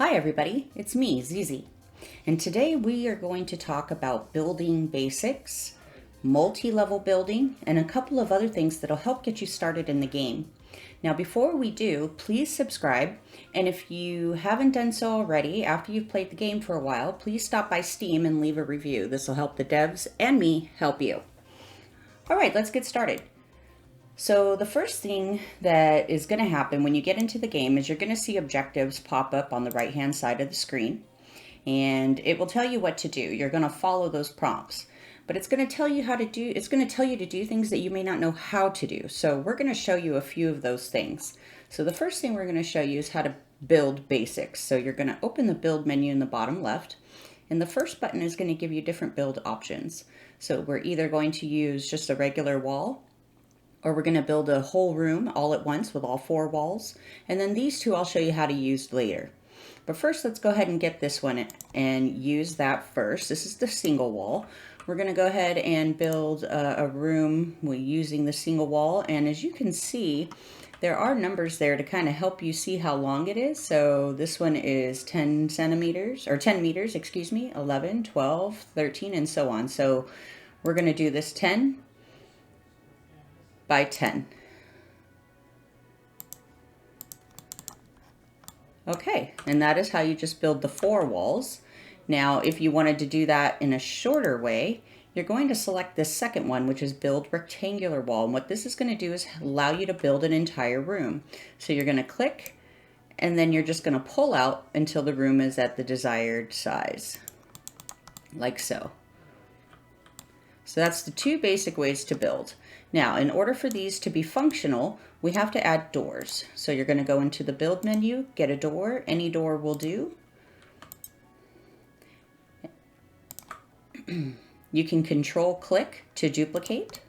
Hi everybody, it's me, Zizi, and today we are going to talk about building basics, multi-level building, and a couple of other things that'll help get you started in the game. Now before we do, please subscribe, and if you haven't done so already, after you've played the game for a while, please stop by Steam and leave a review. This will help the devs and me help you. Alright, let's get started. So the first thing that is going to happen when you get into the game is you're going to see objectives pop up on the right hand side of the screen, and it will tell you what to do. You're going to follow those prompts, but it's going to tell you to do things that you may not know how to do. So we're going to show you a few of those things. So the first thing we're going to show you is how to build basics. So you're going to open the build menu in the bottom left, and the first button is going to give you different build options. So we're either going to use just a regular wall, or we're going to build a whole room all at once with all 4 walls. And then these two I'll show you how to use later. But first, let's go ahead and get this one and use that first. This is the single wall. We're going to go ahead and build a room using the single wall. And as you can see, there are numbers there to kind of help you see how long it is. So this one is 10 centimeters, or 10 meters, excuse me, 11, 12, 13, and so on. So we're going to do this 10 by 10. Okay, and that is how you just build the 4 walls. Now, if you wanted to do that in a shorter way, you're going to select this second one, which is build rectangular wall. And what this is going to do is allow you to build an entire room. So you're going to click, and then you're just going to pull out until the room is at the desired size, like so. So that's the 2 basic ways to build. Now, in order for these to be functional, we have to add doors. So you're going to go into the build menu, get a door. Any door will do. You can control click to duplicate.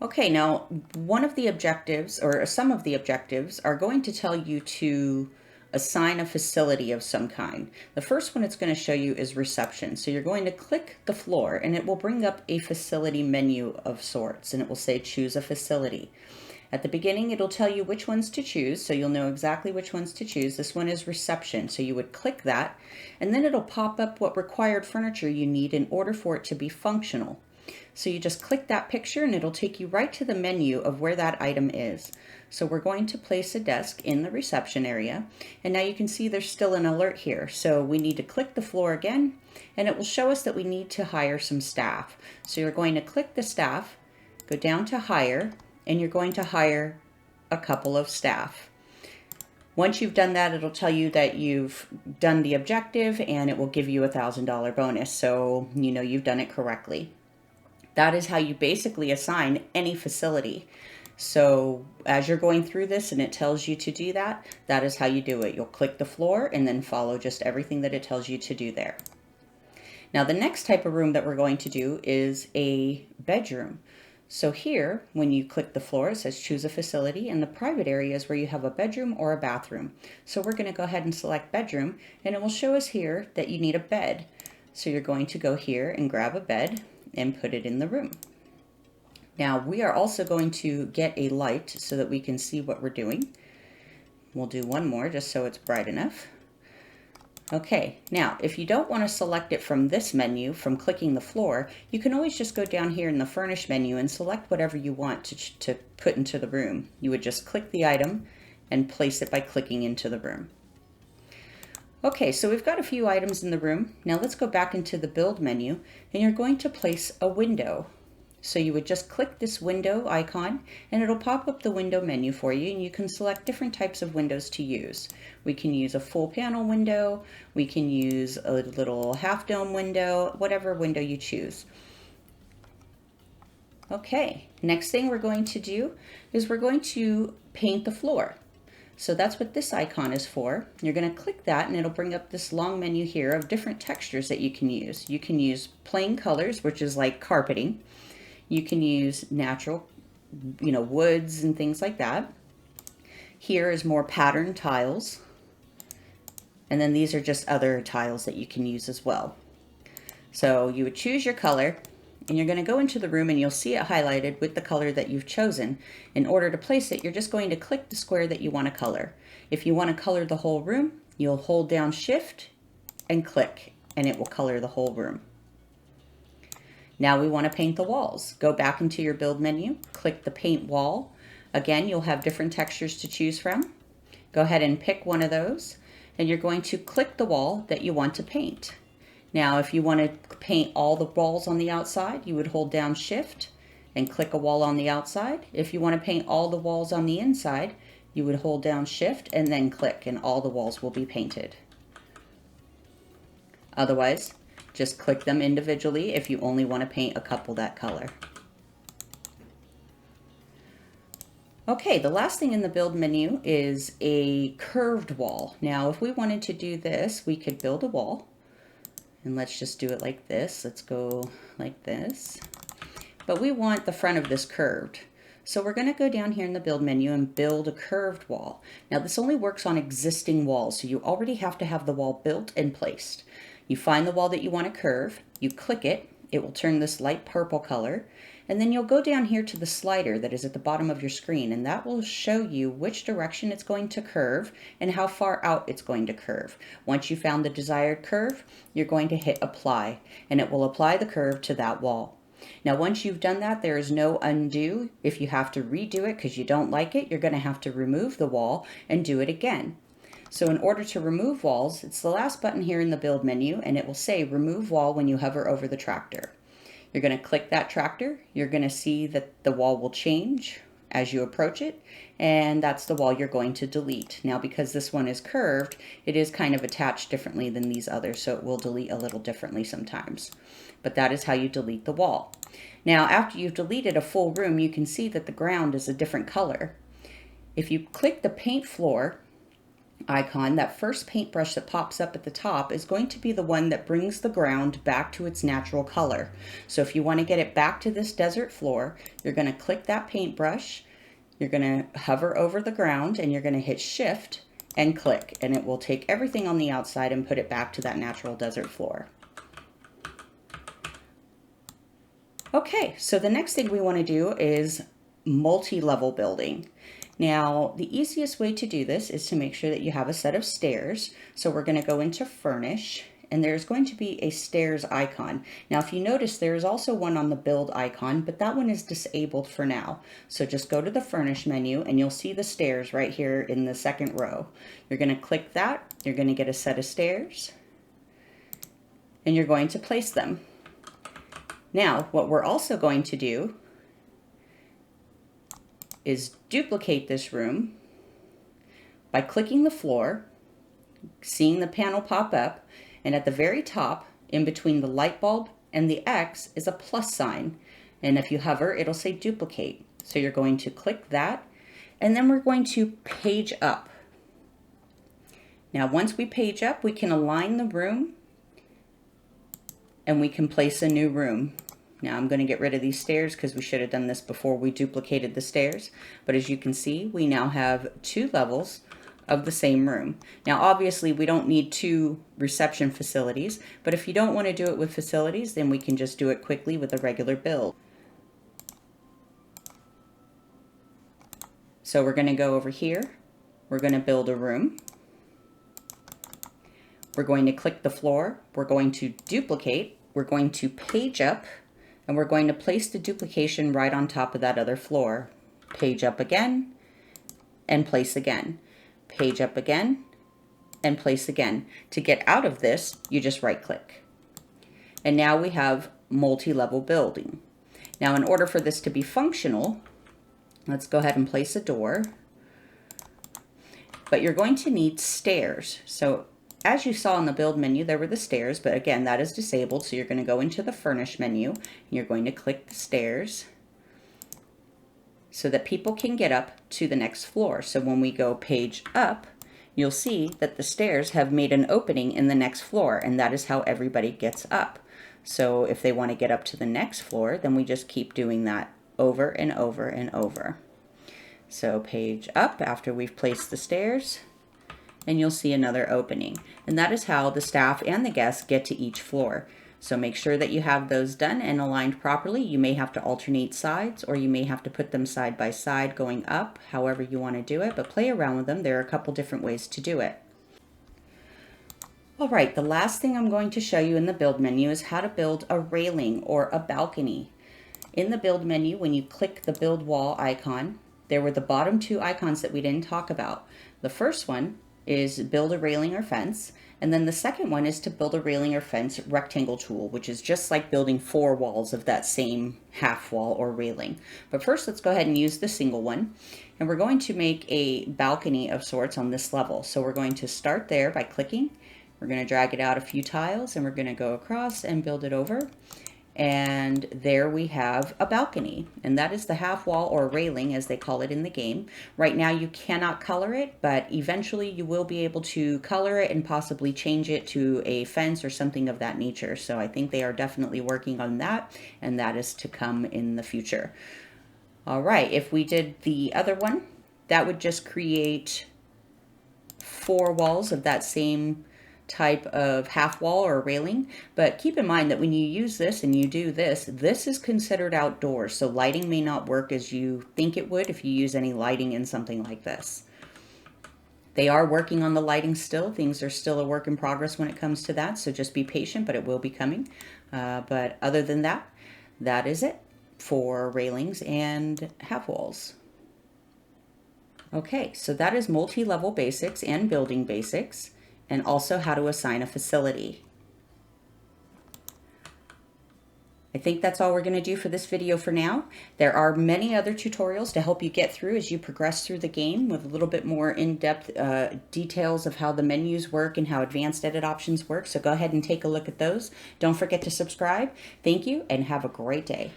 Okay, now one of the objectives, or some of the objectives, are going to tell you to assign a facility of some kind. The first one it's going to show you is reception. So you're going to click the floor and it will bring up a facility menu of sorts, and it will say choose a facility. At the beginning it'll tell you which ones to choose, so you'll know exactly which ones to choose. This one is reception, so you would click that, and then it'll pop up what required furniture you need in order for it to be functional. So you just click that picture and it'll take you right to the menu of where that item is. So we're going to place a desk in the reception area, and now you can see there's still an alert here. So we need to click the floor again, and it will show us that we need to hire some staff. So you're going to click the staff, go down to hire, and you're going to hire a couple of staff. Once you've done that, it'll tell you that you've done the objective, and it will give you a $1,000 bonus. So you know you've done it correctly. That is how you basically assign any facility. So as you're going through this and it tells you to do that, that is how you do it. You'll click the floor and then follow just everything that it tells you to do there. Now the next type of room that we're going to do is a bedroom. So here, when you click the floor, it says choose a facility, and the private area is where you have a bedroom or a bathroom. So we're going to go ahead and select bedroom, and it will show us here that you need a bed. So you're going to go here and grab a bed and put it in the room. Now we are also going to get a light so that we can see what we're doing. We'll do one more just so it's bright enough. Okay, now if you don't want to select it from this menu, from clicking the floor, you can always just go down here in the furnish menu and select whatever you want to put into the room. You would just click the item and place it by clicking into the room. Okay, so we've got a few items in the room. Now let's go back into the build menu, and you're going to place a window. So you would just click this window icon, and it'll pop up the window menu for you, and you can select different types of windows to use. We can use a full panel window, we can use a little half dome window, whatever window you choose. Okay, next thing we're going to do is we're going to paint the floor. So that's what this icon is for. You're going to click that and it'll bring up this long menu here of different textures that you can use. You can use plain colors, which is like carpeting. You can use natural, woods and things like that. Here is more patterned tiles. And then these are just other tiles that you can use as well. So you would choose your color, and you're going to go into the room and you'll see it highlighted with the color that you've chosen. In order to place it, you're just going to click the square that you want to color. If you want to color the whole room, you'll hold down Shift and click, and it will color the whole room. Now we want to paint the walls. Go back into your build menu, click the paint wall. Again, you'll have different textures to choose from. Go ahead and pick one of those, and you're going to click the wall that you want to paint. Now, if you want to paint all the walls on the outside, you would hold down Shift and click a wall on the outside. If you want to paint all the walls on the inside, you would hold down Shift and then click, and all the walls will be painted. Otherwise, just click them individually if you only want to paint a couple that color. Okay, the last thing in the build menu is a curved wall. Now, if we wanted to do this, we could build a wall. And let's just do it like this. Let's go like this. But we want the front of this curved. So we're going to go down here in the build menu and build a curved wall. Now this only works on existing walls, so you already have to have the wall built and placed. You find the wall that you want to curve, you click it, it will turn this light purple color, and then you'll go down here to the slider that is at the bottom of your screen, and that will show you which direction it's going to curve and how far out it's going to curve. Once you found the desired curve, you're going to hit apply, and it will apply the curve to that wall. Now once you've done that, there is no undo. If you have to redo it because you don't like it, you're going to have to remove the wall and do it again. So in order to remove walls, it's the last button here in the build menu, and it will say remove wall when you hover over the tractor. You're going to click that tractor. You're going to see that the wall will change as you approach it, and that's the wall you're going to delete. Now because this one is curved, it is kind of attached differently than these others, so it will delete a little differently sometimes. But that is how you delete the wall. Now after you've deleted a full room, you can see that the ground is a different color. If you click the paint floor icon, that first paintbrush that pops up at the top is going to be the one that brings the ground back to its natural color. So if you want to get it back to this desert floor, you're going to click that paintbrush, you're going to hover over the ground, and you're going to hit Shift and click, and it will take everything on the outside and put it back to that natural desert floor. Okay, so the next thing we want to do is multi-level building. Now, the easiest way to do this is to make sure that you have a set of stairs. So we're going to go into Furnish, and there's going to be a stairs icon. Now, if you notice, there is also one on the build icon, but that one is disabled for now. So just go to the Furnish menu, and you'll see the stairs right here in the second row. You're going to click that. You're going to get a set of stairs, and you're going to place them. Now, what we're also going to do is duplicate this room by clicking the floor, seeing the panel pop up, and at the very top, in between the light bulb and the X, is a plus sign. And if you hover, it'll say duplicate. So you're going to click that, and then we're going to page up. Now, once we page up, we can align the room, and we can place a new room. Now I'm going to get rid of these stairs because we should have done this before we duplicated the stairs. But as you can see, we now have 2 levels of the same room. Now obviously we don't need 2 reception facilities, but if you don't want to do it with facilities, then we can just do it quickly with a regular build. So we're going to go over here. We're going to build a room. We're going to click the floor. We're going to duplicate. We're going to page up. And we're going to place the duplication right on top of that other floor. Page up again, and place again. Page up again, and place again. To get out of this, you just right click. And now we have multi-level building. Now in order for this to be functional, let's go ahead and place a door. But you're going to need stairs. So as you saw in the build menu, there were the stairs, but again, that is disabled. So you're going to go into the Furnish menu, and you're going to click the stairs so that people can get up to the next floor. So when we go page up, you'll see that the stairs have made an opening in the next floor, and that is how everybody gets up. So if they want to get up to the next floor, then we just keep doing that over and over and over. So page up after we've placed the stairs, and you'll see another opening. And that is how the staff and the guests get to each floor. So make sure that you have those done and aligned properly. You may have to alternate sides, or you may have to put them side by side going up, however you want to do it, but play around with them. There are a couple different ways to do it. All right, the last thing I'm going to show you in the build menu is how to build a railing or a balcony. In the build menu, when you click the build wall icon, there were the bottom two icons that we didn't talk about. The first one is build a railing or fence, and then the second one is to build a railing or fence rectangle tool, which is just like building 4 walls of that same half wall or railing. But first, let's go ahead and use the single one, and we're going to make a balcony of sorts on this level. So we're going to start there by clicking. We're going to drag it out a few tiles, and we're going to go across and build it over. And there we have a balcony, and that is the half wall or railing as they call it in the game. Right now you cannot color it, but eventually you will be able to color it and possibly change it to a fence or something of that nature. So I think they are definitely working on that, and that is to come in the future. All right, if we did the other one, that would just create 4 walls of that same type of half wall or railing. But keep in mind that when you use this and you do this, this is considered outdoors, so lighting may not work as you think it would if you use any lighting in something like this. They are working on the lighting still. Things are still a work in progress when it comes to that, so just be patient, but it will be coming. But other than that, that is it for railings and half walls. Okay, so that is multi-level basics and building basics, and also how to assign a facility. I think that's all we're going to do for this video for now. There are many other tutorials to help you get through as you progress through the game with a little bit more in-depth details of how the menus work and how advanced edit options work. So go ahead and take a look at those. Don't forget to subscribe. Thank you and have a great day.